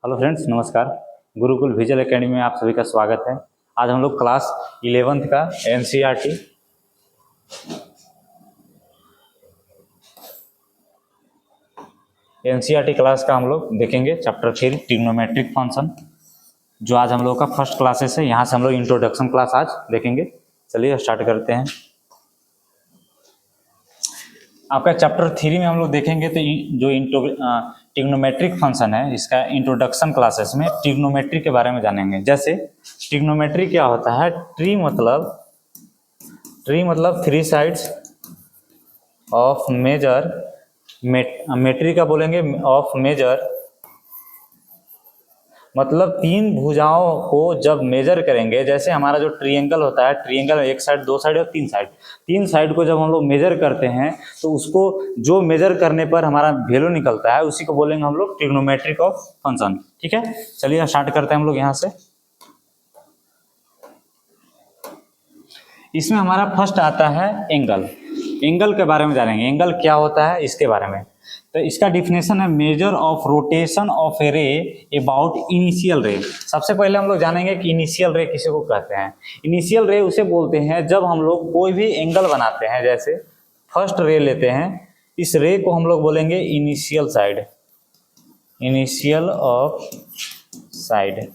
Hello friends, नमस्कार। Gurukul visual academy में आप सभी का स्वागत है। आज हम लोग क्लास 11th का एनसीईआरटी क्लास का हम लोग देखेंगे चैप्टर 3 ट्रिग्नोमेट्रिक फंक्शन, जो आज हम लोग का फर्स्ट क्लासेस है। यहाँ से हम लोग इंट्रोडक्शन क्लास आज देखेंगे। चलिए स्टार्ट करते हैं। आपका चैप्टर 3 में हम लोग देखेंगे तो जो ट्रिग्नोमेट्रिक फंक्शन है, इसका इंट्रोडक्शन क्लासेस में ट्रिग्नोमेट्री के बारे में जानेंगे। जैसे ट्रिग्नोमेट्री क्या होता है। ट्री मतलब थ्री साइड्स ऑफ मेजर, मेट्री का बोलेंगे ऑफ मेजर, मतलब तीन भुजाओं को जब मेजर करेंगे। जैसे हमारा जो ट्रिएंगल होता है, ट्रिएंगल में एक साइड, दो साइड और तीन साइड को जब हम लोग मेजर करते हैं तो उसको जो मेजर करने पर हमारा वैल्यू निकलता है उसी को बोलेंगे हम लोग ट्रिग्नोमेट्रिक ऑफ फंक्शन। ठीक है, चलिए स्टार्ट करते हैं हम लोग यहाँ से। इसमें हमारा फर्स्ट आता है एंगल। एंगल के बारे में जानेंगे, एंगल क्या होता है इसके बारे में। तो इसका डिफिनेशन है मेजर ऑफ रोटेशन ऑफ ए रे अबाउट इनिशियल रे। सबसे पहले हम लोग जानेंगे कि इनिशियल रे किसे को कहते हैं। इनिशियल रे उसे बोलते हैं जब हम लोग कोई भी एंगल बनाते हैं। जैसे फर्स्ट रे लेते हैं, इस रे को हम लोग बोलेंगे initial side, initial of side.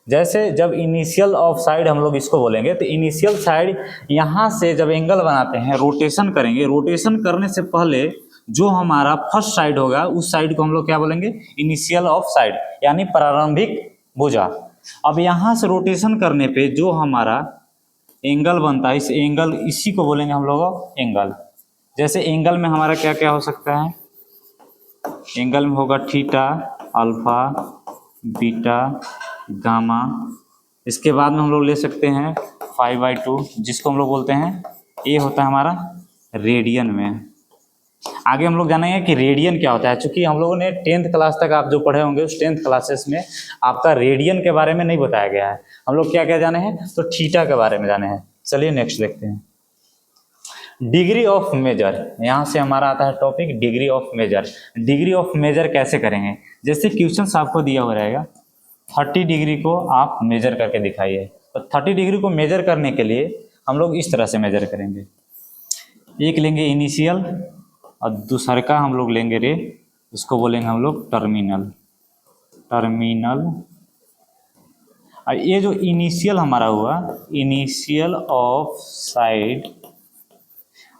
जैसे जब इनिशियल ऑफ साइड हम लोग इसको बोलेंगे तो इनिशियल साइड यहाँ से जब एंगल बनाते हैं, रोटेशन करेंगे। रोटेशन करने से पहले जो हमारा फर्स्ट साइड होगा उस साइड को हम लोग क्या बोलेंगे, इनिशियल ऑफ साइड, यानी प्रारंभिक भुजा। अब यहाँ से रोटेशन करने पे जो हमारा एंगल बनता है, इस एंगल, इसी को बोलेंगे हम लोग एंगल। जैसे एंगल में हमारा क्या क्या हो सकता है। एंगल में होगा थीटा, अल्फा, बीटा, गामा। इसके बाद में हम लोग ले सकते हैं 5/2, जिसको हम लोग बोलते हैं, ये होता है हमारा रेडियन में। आगे हम लोग जानेंगे कि रेडियन क्या होता है। चूंकि हम लोगों ने 10th क्लास तक आप जो पढ़े होंगे उस 10th क्लासेस में आपका रेडियन के बारे में नहीं बताया गया है। हम लोग क्या क्या जाने हैं, तो थीटा के बारे में जाने हैं। चलिए नेक्स्ट देखते हैं। डिग्री ऑफ मेजर, यहाँ से हमारा आता है topic degree of measure. Degree of measure कैसे करेंगे। जैसे क्वेश्चन आपको दिया हुआ रहेगा, 30 डिग्री को आप मेजर करके दिखाइए। तो 30 डिग्री को मेजर करने के लिए हम लोग इस तरह से मेजर करेंगे। एक लेंगे इनिशियल और दूसर का हम लोग लेंगे रे, उसको बोलेंगे हम लोग टर्मिनल। और ये जो इनिशियल हमारा हुआ, इनिशियल ऑफ साइड,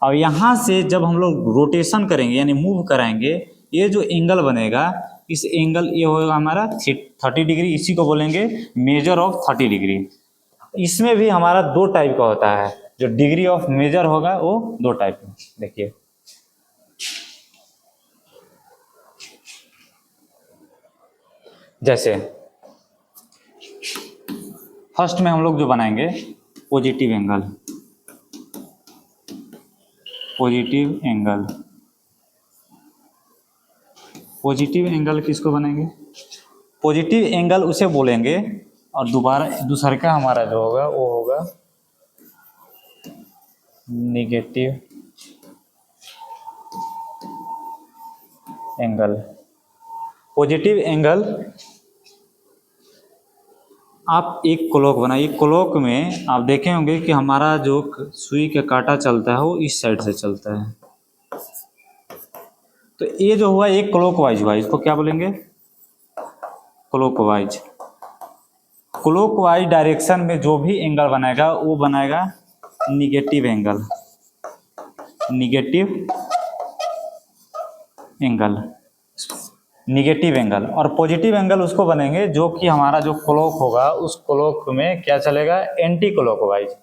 और यहाँ से जब हम लोग रोटेशन करेंगे यानी मूव कराएंगे, ये जो एंगल बनेगा, इस एंगल ये होगा हमारा 30 डिग्री, इसी को बोलेंगे मेजर ऑफ 30 डिग्री। इसमें भी हमारा दो टाइप का होता है। जो डिग्री ऑफ मेजर होगा वो दो टाइप का, देखिए। जैसे फर्स्ट में हम लोग जो बनाएंगे positive angle, positive angle. Positive angle किसको बनाएंगे, पॉजिटिव एंगल उसे बोलेंगे। और दोबारा दूसर का हमारा जो होगा वो होगा निगेटिव एंगल। पॉजिटिव एंगल, आप एक क्लॉक बनाइए। क्लॉक में आप देखे होंगे कि हमारा जो सुई का कांटा चलता है वो इस साइड से चलता है। तो ये जो हुआ एक क्लॉकवाइज हुआ, इसको क्या बोलेंगे, क्लॉकवाइज। क्लॉकवाइज डायरेक्शन में जो भी एंगल बनाएगा वो बनाएगा negative angle, negative angle, negative angle. और पॉजिटिव एंगल उसको बनेंगे जो कि हमारा जो क्लॉक होगा उस क्लॉक में क्या चलेगा, एंटी क्लॉकवाइज।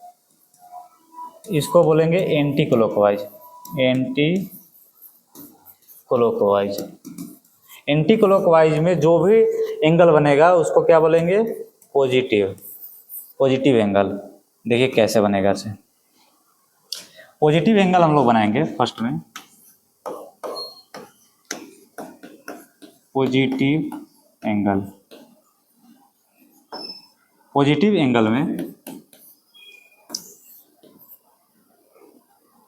इसको बोलेंगे anti clockwise, anti clockwise. Anti clockwise में जो भी एंगल बनेगा उसको क्या बोलेंगे, पॉजिटिव, पॉजिटिव एंगल। देखिए कैसे बनेगा इसे। पॉजिटिव एंगल हम लोग बनाएंगे फर्स्ट में, पॉजिटिव एंगल। पॉजिटिव एंगल में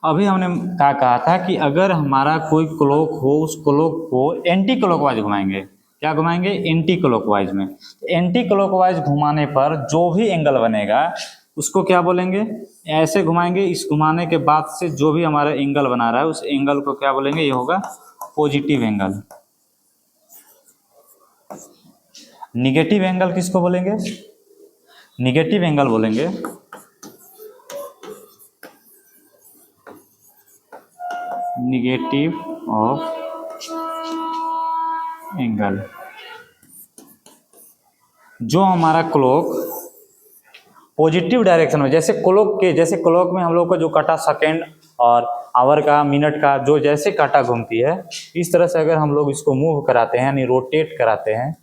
अभी हमने क्या कहा था कि अगर हमारा कोई क्लॉक हो, उस क्लॉक को एंटी क्लॉकवाइज घुमाएंगे। क्या घुमाएंगे, एंटी क्लॉकवाइज में। एंटी क्लॉकवाइज घुमाने पर जो भी एंगल बनेगा उसको क्या बोलेंगे, ऐसे घुमाएंगे, इस घुमाने के बाद से जो भी हमारा एंगल बना रहा है उस एंगल को क्या बोलेंगे, ये होगा पॉजिटिव एंगल। निगेटिव एंगल किसको बोलेंगे, निगेटिव एंगल बोलेंगे निगेटिव ऑफ एंगल। जो हमारा क्लॉक पॉजिटिव डायरेक्शन में, जैसे क्लॉक में हम लोग को जो काटा सेकेंड और आवर का, मिनट का, जो जैसे काटा घूमती है, इस तरह से अगर हम लोग इसको मूव कराते हैं यानी रोटेट कराते हैं,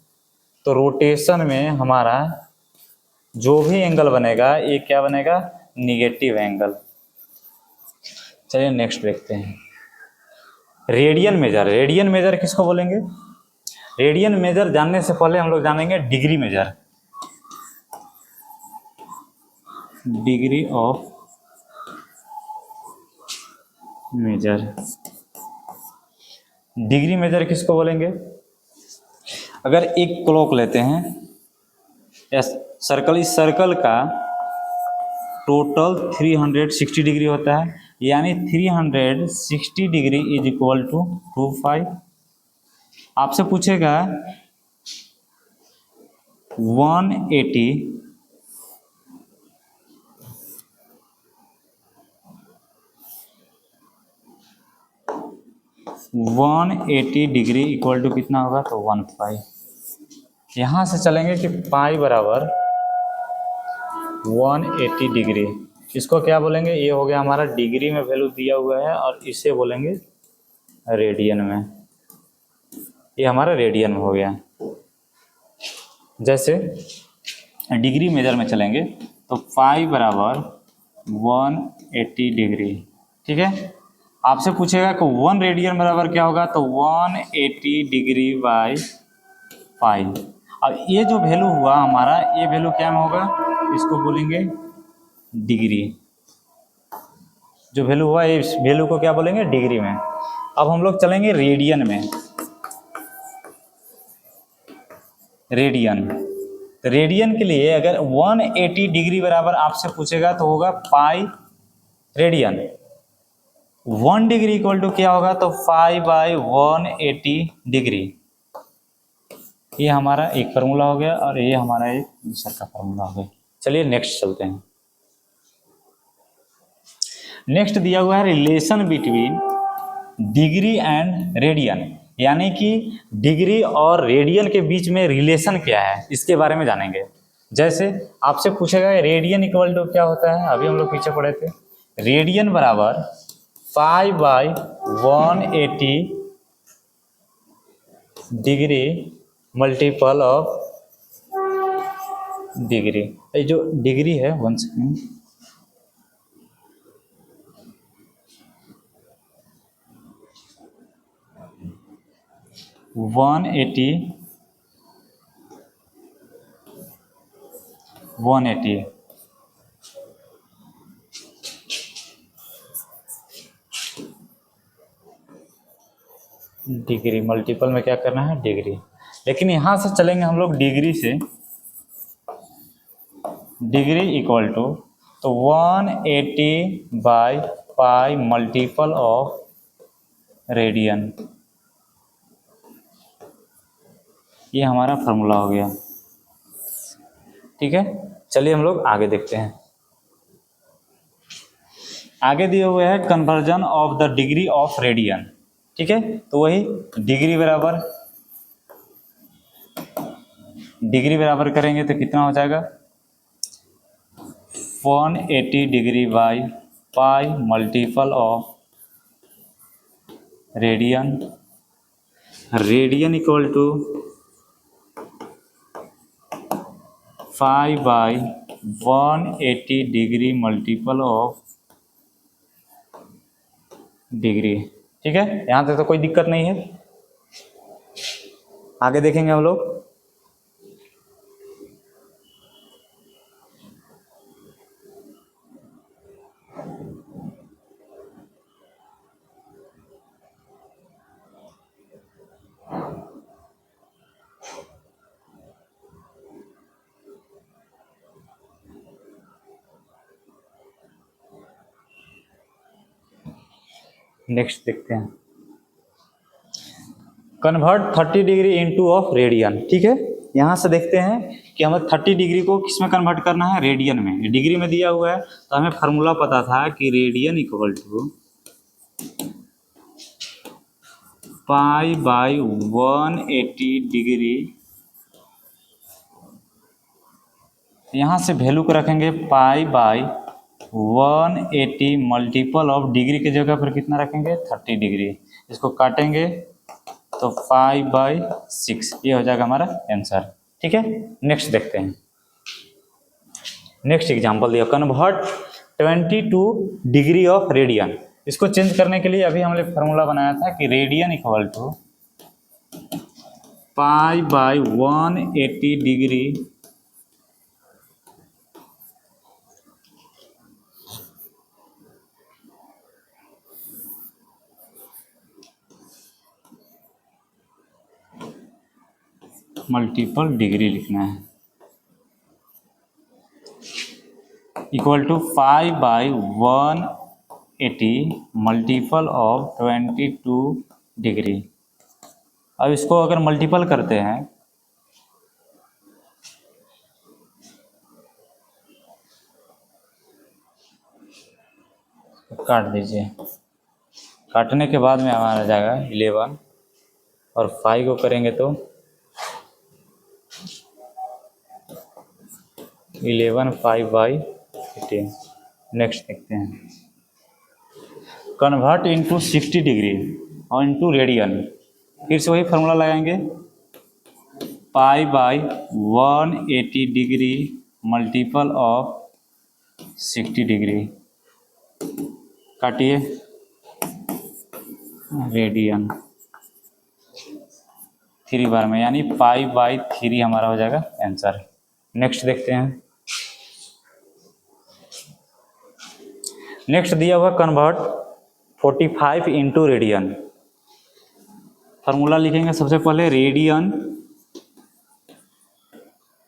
तो रोटेशन में हमारा जो भी एंगल बनेगा ये क्या बनेगा, निगेटिव एंगल। चलिए नेक्स्ट देखते हैं, रेडियन मेजर। रेडियन मेजर किसको बोलेंगे, रेडियन मेजर जानने से पहले हम लोग जानेंगे degree measure. Degree of measure, degree measure किसको बोलेंगे, अगर एक क्लॉक लेते हैं या सर्कल, इस सर्कल का टोटल 360 डिग्री होता है, यानी 360 डिग्री इज इक्वल टू 25। आपसे पूछेगा 180 डिग्री इक्वल टू कितना होगा, तो 15। यहाँ से चलेंगे कि पाई बराबर 180 डिग्री, इसको क्या बोलेंगे, ये हो गया हमारा डिग्री में वैल्यू दिया हुआ है और इसे बोलेंगे रेडियन में, ये हमारा रेडियन में हो गया। जैसे डिग्री मेजर में चलेंगे तो पाई बराबर 180 डिग्री, ठीक है। आपसे पूछेगा कि 1 रेडियन बराबर क्या होगा, तो 180 डिग्री बाई पाई। अब ये जो वैल्यू हुआ हमारा, ये वैल्यू क्या में होगा, इसको बोलेंगे डिग्री। जो वैल्यू हुआ इस वैल्यू को क्या बोलेंगे, डिग्री में। अब हम लोग चलेंगे रेडियन में। रेडियन, तो रेडियन के लिए अगर 180 डिग्री बराबर आपसे पूछेगा तो होगा pi radian. 1 degree equal to क्या होगा, तो पाई बाई 180 डिग्री। ये हमारा एक फार्मूला हो गया और ये हमारा एक दूसरा का फार्मूला हो गया। चलिए नेक्स्ट चलते हैं। नेक्स्ट दिया हुआ है relation between degree and radian, यानी कि डिग्री और रेडियन के बीच में रिलेशन क्या है, इसके बारे में जानेंगे। जैसे आपसे पूछेगा रेडियन इक्वल टू क्या होता है, अभी हम लोग पीछे पढ़े थे, रेडियन बराबर पाई by 180 degree multiple of degree. ये जो डिग्री है 1 second, one eighty degree multiple में क्या करना है, डिग्री। लेकिन यहाँ से चलेंगे हम लोग डिग्री से, डिग्री इक्वल टू तो 180 by pi multiple of radian, ये हमारा फार्मूला हो गया, ठीक है। चलिए हम लोग आगे देखते हैं। आगे दिए हुए है conversion of the degree of radian, ठीक है। तो वही डिग्री बराबर करेंगे तो कितना हो जाएगा, 180 degree by pi multiple of radian, radian equal to 5 by 180 degree multiple of degree, ठीक है। यहाँ तक तो कोई दिक्कत नहीं है। आगे देखेंगे हम लोग। नेक्स्ट देखते हैं, convert 30 degree into of radian. ठीक है, यहाँ से देखते हैं कि हमें 30 डिग्री को किस में कन्वर्ट करना है, रेडियन में। डिग्री में दिया हुआ है तो हमें फार्मूला पता था कि radian equal to pi by 180 degree. यहाँ से वैल्यू को रखेंगे pi by 180 multiple of degree की जगह पर कितना रखेंगे 30 डिग्री। इसको काटेंगे तो 5/6, ये हो जाएगा हमारा आंसर। ठीक है, नेक्स्ट देखते हैं। नेक्स्ट एग्जांपल दिया, कन्वर्ट 22 डिग्री ऑफ रेडियन। इसको चेंज करने के लिए अभी हमने फार्मूला बनाया था कि radian equal to pi by 180 degree multiple degree लिखना है, equal to 5/180 multiple of 22 degree. अब इसको अगर मल्टीपल करते हैं तो काट दीजिए, काटने के बाद में हमारा जाएगा 11 और 5 को करेंगे तो 11 5/18। नेक्स्ट देखते हैं, कन्वर्ट इनटू 60 डिग्री और इनटू रेडियन। फिर से वही फार्मूला लगाएंगे, pi by 180 degree multiple of 60 degree, काटिए रेडियन 3 बार में, यानी पाई/3 हमारा हो जाएगा आंसर। नेक्स्ट देखते हैं, नेक्स्ट दिया हुआ कन्वर्ट 45 इंटू रेडियन। फार्मूला लिखेंगे सबसे पहले, रेडियन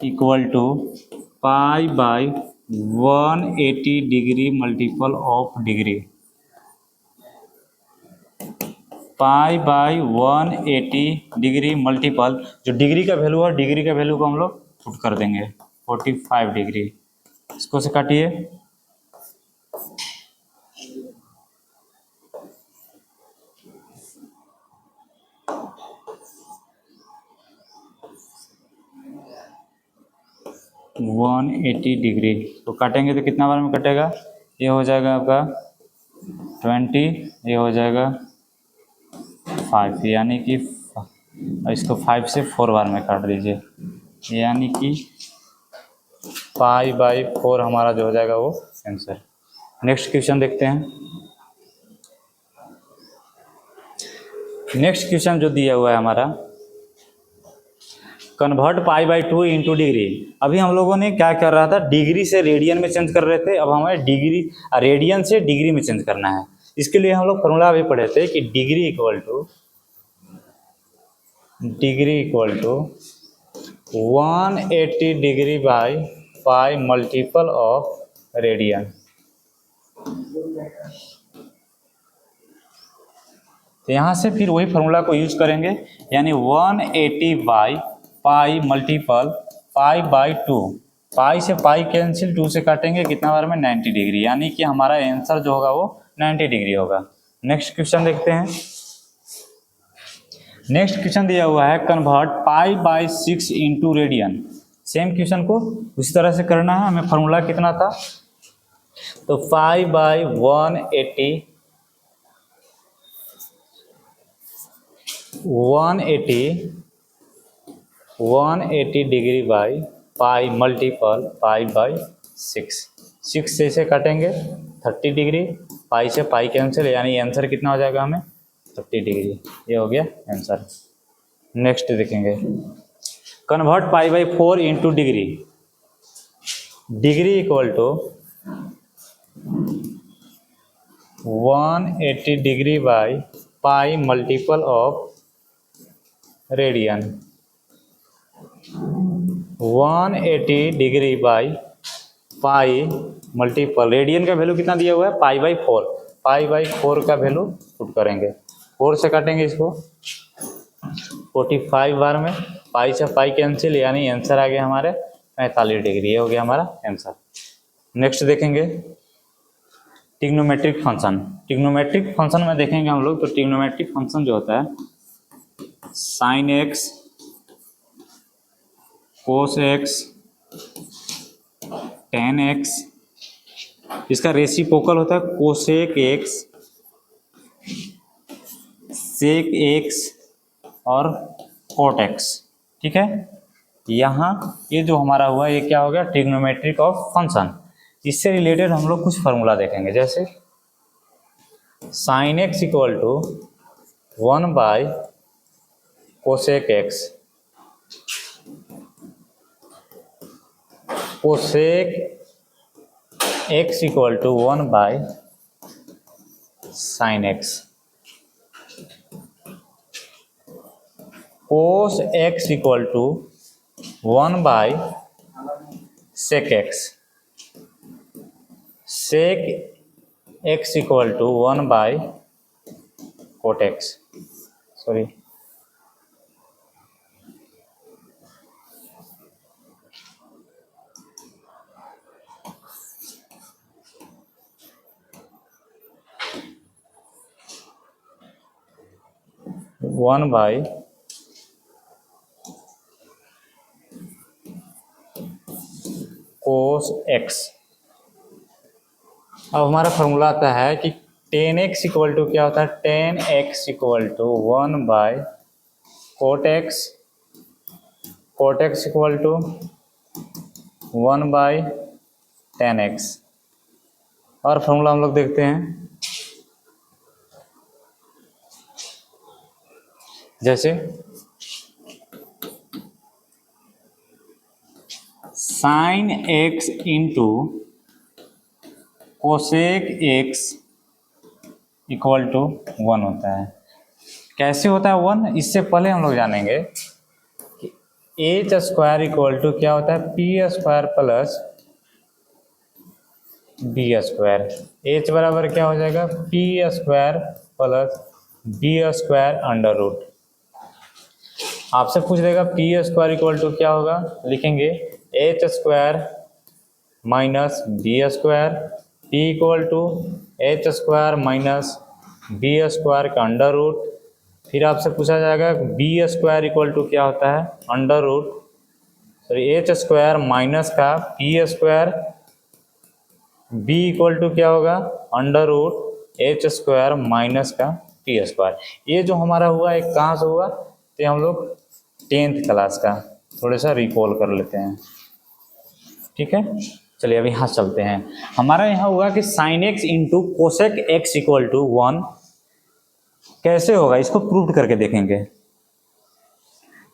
इक्वल टू पाई/180 डिग्री मल्टीपल ऑफ डिग्री, पाई/180 डिग्री मल्टीपल, जो डिग्री का वैल्यू है डिग्री का वैल्यू को हम लोग पुट कर देंगे 45 डिग्री। इसको से काटिए, वन 180 डिग्री तो काटेंगे तो कितना बार में कटेगा, ये हो जाएगा आपका 20, ये हो जाएगा 5, यानी कि इसको 5 से 4 बार में काट दीजिए, यानी कि पाई/4 हमारा जो हो जाएगा वो आंसर। नेक्स्ट क्वेश्चन देखते हैं। नेक्स्ट क्वेश्चन जो दिया हुआ है हमारा, कन्वर्ट पाई/2 इंटू डिग्री। अभी हम लोगों ने क्या कर रहा था, डिग्री से रेडियन में चेंज कर रहे थे, अब हमें डिग्री रेडियन से डिग्री में चेंज करना है। इसके लिए हम लोग फॉर्मूला अभी पढ़े थे कि degree equal to 180 degree by pi multiple of radian. तो यहाँ से फिर वही फॉर्मूला को यूज करेंगे, यानी 180 बाई पाई मल्टीपल पाई/2, पाई से पाई कैंसिल, 2 से काटेंगे कितना बार में 90 डिग्री, यानी कि हमारा आंसर जो होगा वो 90 डिग्री होगा। नेक्स्ट क्वेश्चन देखते हैं। नेक्स्ट क्वेश्चन दिया हुआ है, कन्वर्ट पाई/6 इंटू रेडियन। सेम क्वेश्चन को उसी तरह से करना है। हमें फॉर्मूला कितना था, तो पाई/180 180 डिग्री बाई पाई मल्टीपल पाई/6, 6 से इसे काटेंगे 30 डिग्री, पाई से पाई कैंसिल, यानी आंसर कितना हो जाएगा हमें 30 डिग्री, ये हो गया आंसर। नेक्स्ट देखेंगे, कन्वर्ट पाई/4 into degree. Degree equal to 180 degree by pi multiple of radian, 180 degree by pi multiple, radian का वैल्यू कितना दिया हुआ है पाई/4, पाई बाई 4 का वैल्यू पुट करेंगे, 4 से काटेंगे इसको 45 बार में, पाई से पाई कैंसिल, यानी आंसर आ गया हमारे 45 डिग्री। ये हो गया हमारा आंसर। नेक्स्ट देखेंगे ट्रिग्नोमेट्रिक फंक्शन। ट्रिग्नोमेट्रिक फंक्शन में देखेंगे हम लोग, तो ट्रिग्नोमेट्रिक फंक्शन जो होता है sign x, cos x, ten x, इसका रेसिप्रोकल होता है कोसेक एक्स, सेक एक्स और कोट एक्स। ठीक है, यहाँ ये जो हमारा हुआ ये क्या हो गया, ट्रिग्नोमेट्रिक ऑफ फंक्शन। इससे रिलेटेड हम लोग कुछ फार्मूला देखेंगे, जैसे sine x equal to 1 by cosec x, cosec x equal to 1 by sine x, cos x equal to 1 by sec x, sec x equal to 1 by cot x, sorry 1 by cos x. अब हमारा formula आता है कि ten x equal to क्या होता है, tan x equal to 1 by cot x, cot x equal to 1 by tan x. और formula हम लोग देखते हैं, जैसे sine x into cosec x equal to 1 होता है। कैसे होता है 1, इससे पहले हम लोग जानेंगे कि एच स्क्वायर इक्वल टू क्या होता है, p square plus b square. H बराबर क्या हो जाएगा, p square plus b square under root. आपसे पूछ देगा पी स्क्वायर इक्वल टू क्या होगा, लिखेंगे h square minus b square, p equal to h square minus b square का अंडर रूट। फिर आपसे पूछा जाएगा बी स्क्वायर इक्वल टू क्या होता है, under root, sorry H square minus का P square, B equal to क्या होगा, under root H square minus का पी स्क्वायर। ये जो हमारा हुआ एक कहाँ से हुआ, तो हम लोग 10th क्लास का थोड़ा सा रिकॉल कर लेते हैं। ठीक है, चलिए अभी यहाँ चलते हैं। हमारा यहाँ हुआ कि sine x into cosec x equal to 1 कैसे होगा, इसको प्रूव करके देखेंगे।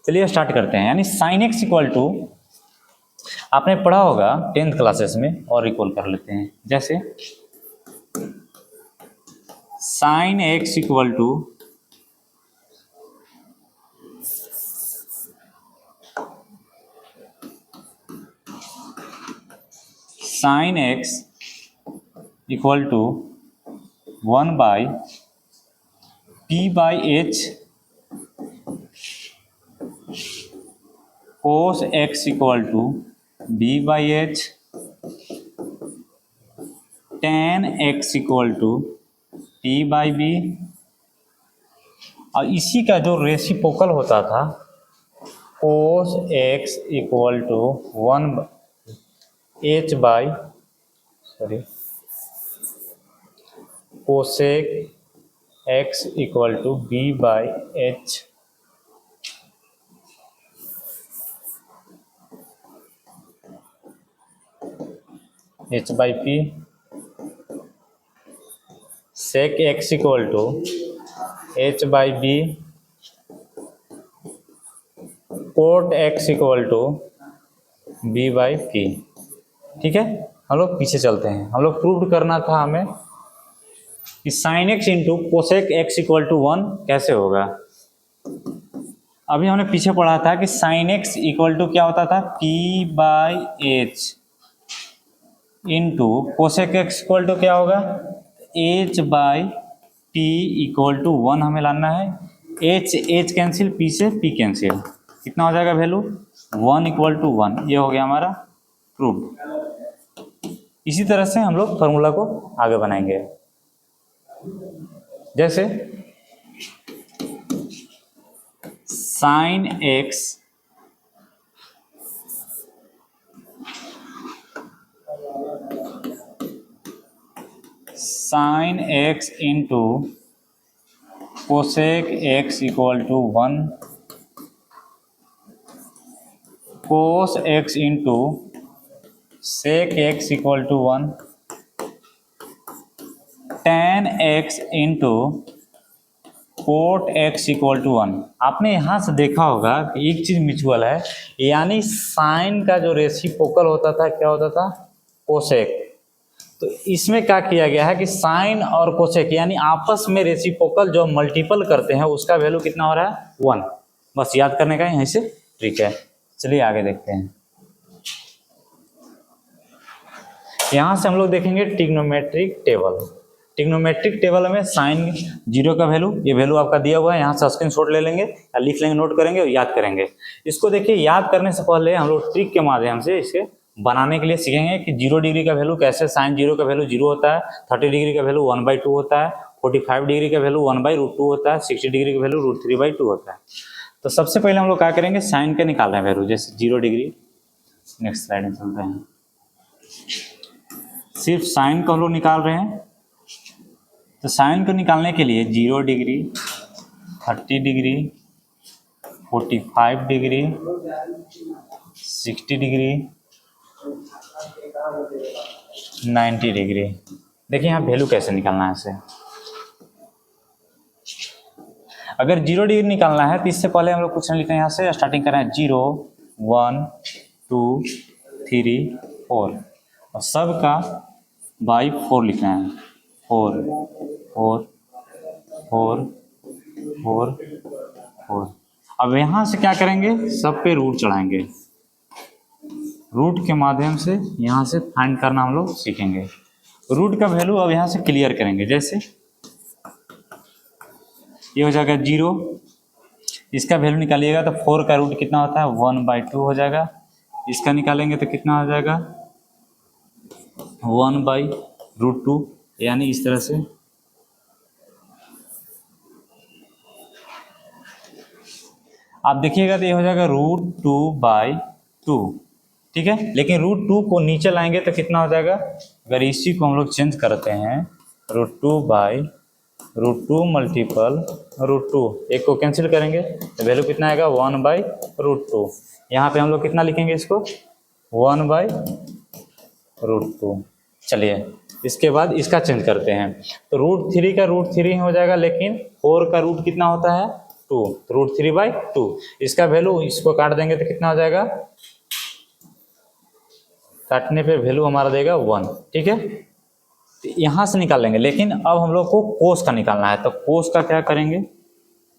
चलिए स्टार्ट करते हैं। यानी साइन एक्स इक्वल टू आपने पढ़ा होगा 10th क्लासेस में, और रिकॉल कर लेते हैं। जैसे sine x equal to sine x equal to 1 by p by h cos x equal to b by h tan x equal to p by b. और इसी का जो रेसिप्रोकल होता था cos x equal to 1 h by sorry cosec x equal to b by h h by p, sec x equal to h by b, cot x equal to b by P. ठीक है, हम लोग पीछे चलते हैं। हम लोग prove करना था हमें कि sine x into cosec x equal to 1 कैसे होगा। अभी हमने पीछे पढ़ा था कि साइन एक्स इक्वल टू क्या होता था, p by h into cosec x equal to क्या होगा, h by p equal to 1 हमें लाना है। एच कैंसिल, पी से पी कैंसिल, कितना हो जाएगा वैल्यू 1 इक्वल टू 1, ये हो गया हमारा प्रूफ। इसी तरह से हम लोग फॉर्मूला को आगे बनाएंगे। जैसे sine x into cosec x equal to 1, cos x into sec x equal to 1, tan x into cot x equal to 1। आपने यहाँ से देखा होगा कि एक चीज म्यूचुअल है, यानी साइन का जो रेसिप्रोकल होता था क्या होता था, कोसेक। तो इसमें क्या किया गया है कि साइन और कोसेक यानी आपस में रेसिप्रोकल जो मल्टीपल करते हैं उसका वैल्यू कितना हो रहा है 1। बस याद करने का यहीं से ट्रिक है। चलिए आगे देखते हैं। यहाँ से हम लोग देखेंगे ट्रिग्नोमेट्रिक टेबल। ट्रिग्नोमेट्रिक टेबल में साइन 0 का वैल्यू, ये वैल्यू आपका दिया हुआ है, यहाँ से स्क्रीनशॉट ले लेंगे या लिख लेंगे, नोट करेंगे और याद करेंगे। इसको देखिए, याद करने से पहले हम लोग ट्रिक के माध्यम से इसे बनाने के लिए सीखेंगे कि 0 डिग्री का वैल्यू कैसे, साइन 0 का वैल्यू 0 होता है, 30 डिग्री का वैल्यू 1/2 होता है, 45 डिग्री का वैल्यू 1/√2 होता है, 60 डिग्री का वैल्यू √3/2 होता है। तो सबसे पहले हम लोग क्या करेंगे, साइन के निकाल रहे हैं वैल्यू, जैसे 0 डिग्री। नेक्स्ट स्लाइड में चलते हैं। सिर्फ साइन को हम लोग निकाल रहे हैं, तो साइन को निकालने के लिए 0 degree, 30 degree, 45 degree, 60 degree, 90 degree. देखिए यहाँ वैल्यू कैसे निकालना है इसे। अगर 0 डिग्री निकालना है तो इससे पहले हम लोग कुछ नहीं लिखते हैं, यहाँ से स्टार्टिंग कर रहे हैं 0, 1, 2, 3, 4 और सब का बाई 4 लिखना है। 4 4 4 4 4। अब यहाँ से क्या करेंगे, सब पे रूट चढ़ाएंगे। रूट के माध्यम से यहाँ से फाइंड करना हम लोग सीखेंगे। रूट का वैल्यू अब यहाँ से क्लियर करेंगे। जैसे ये हो जाएगा 0, इसका वैल्यू निकालिएगा तो 4 का रूट कितना होता है 1/2 हो जाएगा। इसका निकालेंगे तो कितना हो जाएगा 1/√2, यानी इस तरह से। आप देखिएगा तो ये हो जाएगा √2/2, ठीक है। लेकिन √2 को नीचे लाएंगे तो कितना हो जाएगा, अगर इसी को हम लोग चेंज करते हैं √2/√2 मल्टीपल √2, एक को कैंसिल करेंगे तो वैल्यू कितना आएगा 1/√2। यहाँ पे हम लोग कितना लिखेंगे इसको 1/√2। चलिए इसके बाद इसका चेंज करते हैं, तो √3 का √3 हो जाएगा, लेकिन 4 का रूट कितना होता है 2, तो √3/2। इसका वैल्यू इसको काट देंगे तो कितना हो जाएगा, काटने पे वैल्यू हमारा देगा 1, ठीक है। तो यहाँ से निकाल लेंगे, लेकिन अब हम लोग को कोस का निकालना है। तो कोस का क्या करेंगे,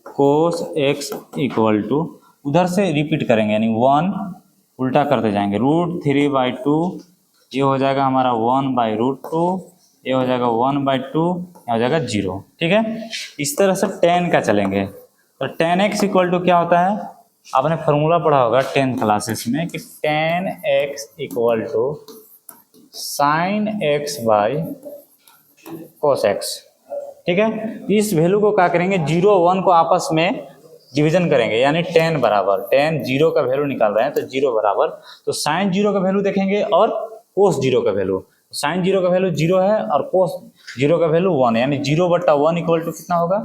कोस एक्स इक्वल टू उधर से रिपीट करेंगे, यानी 1 उल्टा करते जाएंगे, √3/2, ये हो जाएगा हमारा 1/√2, ये हो जाएगा 1/2, ये हो जाएगा 0, ठीक है। इस तरह से tan का चलेंगे। तो tan x इक्वल टू क्या होता है, आपने फॉर्मूला पढ़ा होगा 10th क्लासेस में कि tan x equal to sine x by cos x, ठीक है। इस वैल्यू को क्या करेंगे, 0 1 को आपस में डिवीजन करेंगे, यानी tan बराबर, tan 0 का वैल्यू निकाल रहे हैं तो 0 बराबर, तो साइन 0 का वैल्यू देखेंगे और कोस 0 का वैल्यू। साइन 0 का वैल्यू 0 है और कोस 0 का वैल्यू 1, यानी 0/1 इक्वल टू कितना होगा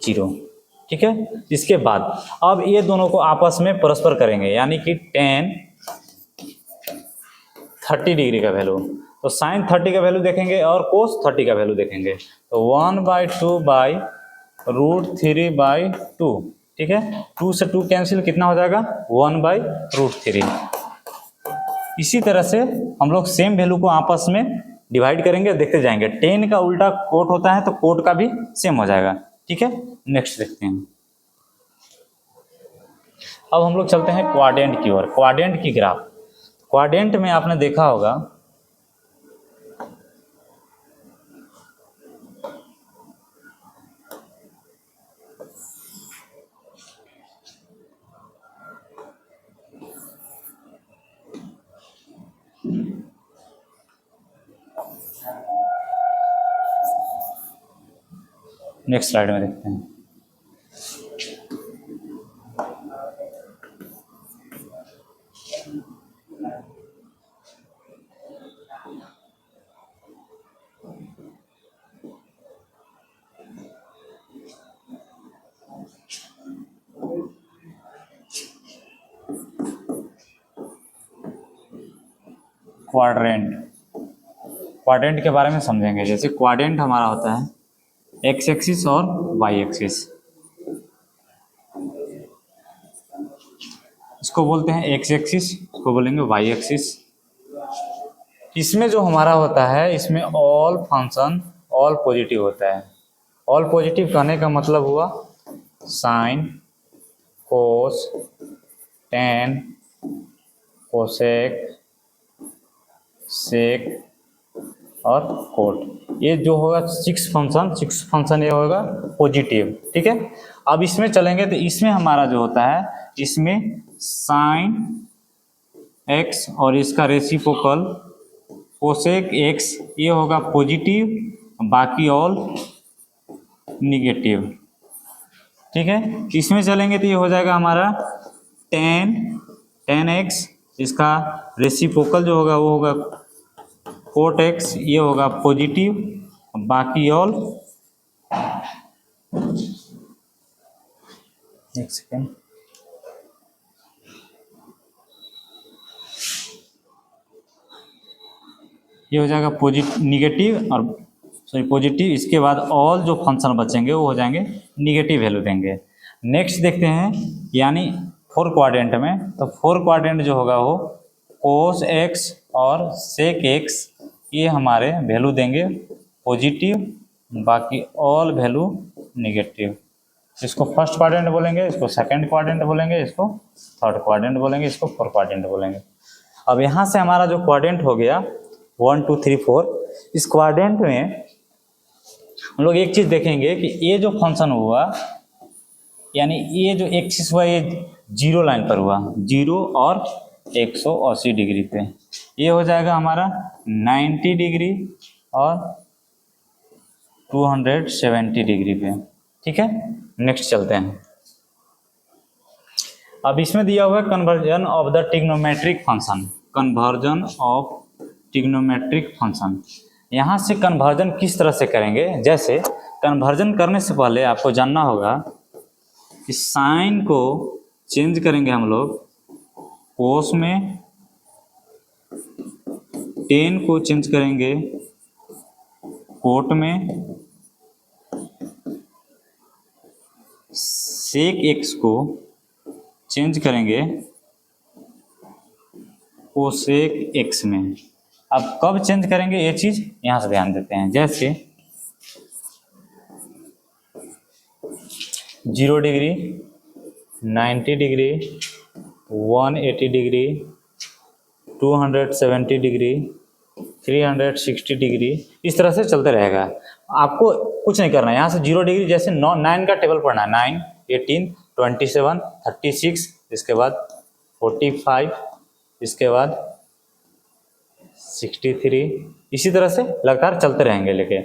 0, ठीक है। इसके बाद अब ये दोनों को आपस में परस्पर करेंगे, यानी कि tan 30 डिग्री का वैल्यू, तो साइन 30 का वैल्यू देखेंगे और कोस 30 का वैल्यू देखेंगे, तो 1/2/√3/2, ठीक है। 2 से 2 कैंसिल, कितना हो जाएगा 1/√3। इसी तरह से हम लोग सेम वैल्यू को आपस में डिवाइड करेंगे, देखते जाएंगे। tan का उल्टा कोट होता है तो कोट का भी सेम हो जाएगा, ठीक है। नेक्स्ट देखते हैं। अब हम लोग चलते हैं क्वाड्रेंट की ओर, क्वाड्रेंट की ग्राफ। क्वाड्रेंट में आपने देखा होगा नेक्स्ट स्लाइड में देखते हैं। क्वाड्रेंट, क्वाड्रेंट के बारे में समझेंगे। जैसे क्वाड्रेंट हमारा होता है एक्स एक्सिस और वाई एक्सिस, इसको बोलते हैं एक्स एक्सिस, इसको बोलेंगे वाई एक्सिस। इसमें जो हमारा होता है, इसमें ऑल फंक्शन ऑल पॉजिटिव होता है। ऑल पॉजिटिव कहने का मतलब हुआ साइन, कोस, टेन, कोसेक, सेक और कोट। ये जो होगा सिक्स फंक्शन ये होगा पॉजिटिव, ठीक है। अब इसमें चलेंगे तो इसमें हमारा जो होता है, इसमें साइन एक्स और इसका रेसिप्रोकल कोसेक एक्स ये होगा पॉजिटिव, बाकी ऑल निगेटिव, ठीक है। इसमें चलेंगे तो ये हो जाएगा हमारा टेन एक्स, इसका रेसिप्रोकल जो होगा वो होगा कोट एक्स, ये होगा पॉजिटिव, बाकी ऑल, एक सेकेंड, ये हो जाएगा पॉजिटिव निगेटिव और सॉरी पॉजिटिव। इसके बाद ऑल जो फंक्शन बचेंगे वो हो जाएंगे निगेटिव वैल्यू देंगे। नेक्स्ट देखते हैं, यानी फोर क्वाड्रेंट में, तो फोर क्वाड्रेंट जो होगा वो कोस एक्स और सेक एक्स ये हमारे वैल्यू देंगे पॉजिटिव, बाकी ऑल वैल्यू निगेटिव। इसको फर्स्ट क्वाड्रेंट बोलेंगे, इसको सेकंड क्वाड्रेंट बोलेंगे, इसको थर्ड क्वाड्रेंट बोलेंगे, इसको फोर्थ क्वाड्रेंट बोलेंगे। अब यहाँ से हमारा जो क्वाड्रेंट हो गया 1 2 3 4, इस क्वाड्रेंट में हम लोग एक चीज़ देखेंगे कि ये जो फंक्शन हुआ, यानी ये जो एक्सिस हुआ ये जीरो लाइन पर हुआ, 0 और 180 डिग्री पे, ये हो जाएगा हमारा 90 डिग्री और 270 डिग्री पे, ठीक है। नेक्स्ट चलते हैं। अब इसमें दिया हुआ है conversion of the trigonometric function, conversion of trigonometric function. यहाँ से कन्वर्जन किस तरह से करेंगे, जैसे कन्वर्जन करने से पहले आपको जानना होगा कि साइन को चेंज करेंगे हम लोग कोस में, टेन को चेंज करेंगे कोट में, सेक एक्स को चेंज करेंगे कोसेक एक्स में। अब कब चेंज करेंगे ये चीज़ यहाँ से ध्यान देते हैं। जैसे 0 degree, 90 degree, 180 degree, 270 degree, 360 degree, इस तरह से चलते रहेगा। आपको कुछ नहीं करना है, यहाँ से 0 डिग्री जैसे 9 का टेबल पढ़ना है, 9, 18, 27, 36, इसके बाद 45, इसके बाद 63, इसी तरह से लगातार चलते रहेंगे लेके।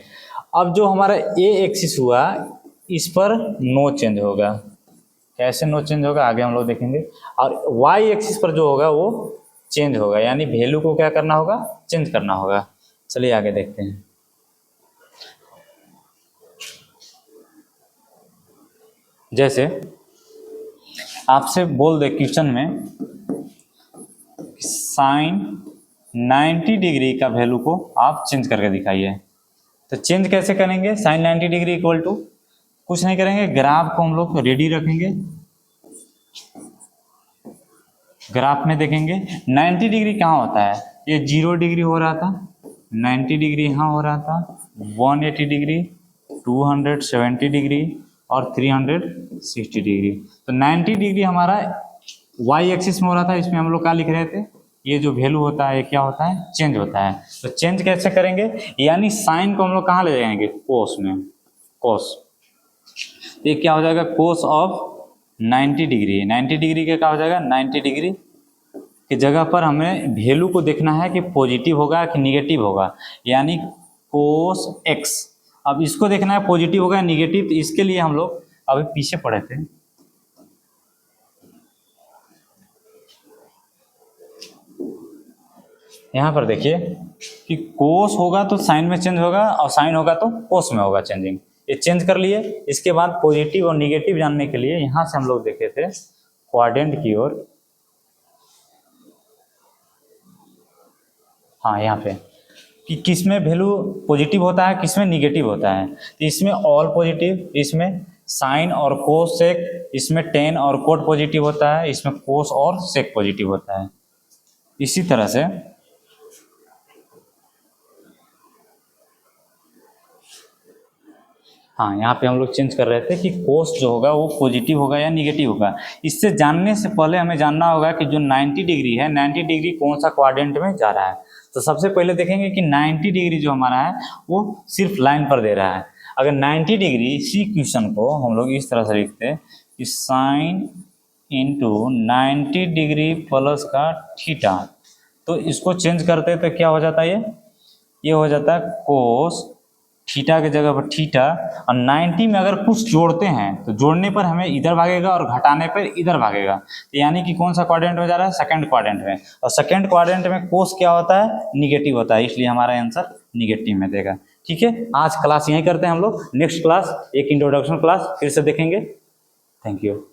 अब जो हमारा ए एक्सिस हुआ इस पर नो चेंज होगा। कैसे नो चेंज होगा आगे हम लोग देखेंगे। और वाई एक्सिस पर जो होगा वो चेंज होगा, यानी वैल्यू को क्या करना होगा, चेंज करना होगा। चलिए आगे देखते हैं। जैसे आपसे बोल दे क्वेश्चन में साइन 90 डिग्री का वैल्यू को आप चेंज करके दिखाइए, तो चेंज कैसे करेंगे। साइन 90 डिग्री इक्वल टू कुछ नहीं करेंगे, ग्राफ को हम लोग रेडी रखेंगे, ग्राफ में देखेंगे 90 डिग्री कहाँ होता है, ये 0 डिग्री हो रहा था, 90 डिग्री यहाँ हो रहा था, 180 डिग्री, 270 डिग्री और 360 डिग्री। तो 90 डिग्री हमारा वाई एक्सिस में हो रहा था, इसमें हम लोग क्या लिख रहे थे, ये जो वैल्यू होता है क्या होता है, चेंज होता है। तो चेंज कैसे करेंगे, यानी साइन को हम लोग कहाँ ले जाएंगे, कोस में, कोस। ये क्या हो जाएगा, कोस ऑफ 90 डिग्री, 90 डिग्री का क्या हो जाएगा, 90 डिग्री की जगह पर हमें वैल्यू को देखना है कि पॉजिटिव होगा कि निगेटिव होगा, यानी कोस एक्स। अब इसको देखना है पॉजिटिव होगा निगेटिव, तो इसके लिए हम लोग अभी पीछे पढ़े थे। यहाँ पर देखिए कि कोस होगा तो साइन में चेंज होगा और साइन होगा तो कोस में होगा चेंजिंग। ये चेंज कर लिए। इसके बाद पॉजिटिव और निगेटिव जानने के लिए यहाँ से हम लोग देखे थे क्वाड्रेंट की ओर। हाँ, यहाँ पे कि किस में वैल्यू पॉजिटिव होता है, किस में निगेटिव होता है। तो इसमें ऑल पॉजिटिव, इसमें साइन और कोस सेक, इसमें टेन और कोट पॉजिटिव होता है, इसमें कोस और सेक पॉजिटिव होता है। इसी तरह से हाँ, यहाँ पे हम लोग चेंज कर रहे थे कि कोस जो होगा वो पॉजिटिव होगा या निगेटिव होगा। इससे जानने से पहले हमें जानना होगा कि जो 90 डिग्री है, 90 डिग्री कौन सा क्वाड्रेंट में जा रहा है। तो सबसे पहले देखेंगे कि 90 डिग्री जो हमारा है वो सिर्फ लाइन पर दे रहा है। अगर 90 डिग्री इसी क्वेश्चन को हम लोग इस तरह से लिखते हैं कि साइन इंटू 90 डिग्री प्लस का थीटा, तो इसको चेंज करते तो क्या हो जाता है, ये हो जाता है कोस थीटा के जगह पर थीटा। और 90 में अगर कुछ जोड़ते हैं तो जोड़ने पर हमें इधर भागेगा और घटाने पर इधर भागेगा। तो यानी कि कौन सा क्वाड्रेंट में जा रहा है, सेकंड क्वाड्रेंट में। और सेकंड क्वाड्रेंट में कोस क्या होता है, निगेटिव होता है, इसलिए हमारा आंसर निगेटिव में देगा। ठीक है, आज क्लास यहीं करते हैं हम लोग। नेक्स्ट क्लास एक इंट्रोडक्शन क्लास फिर से देखेंगे। Thank you.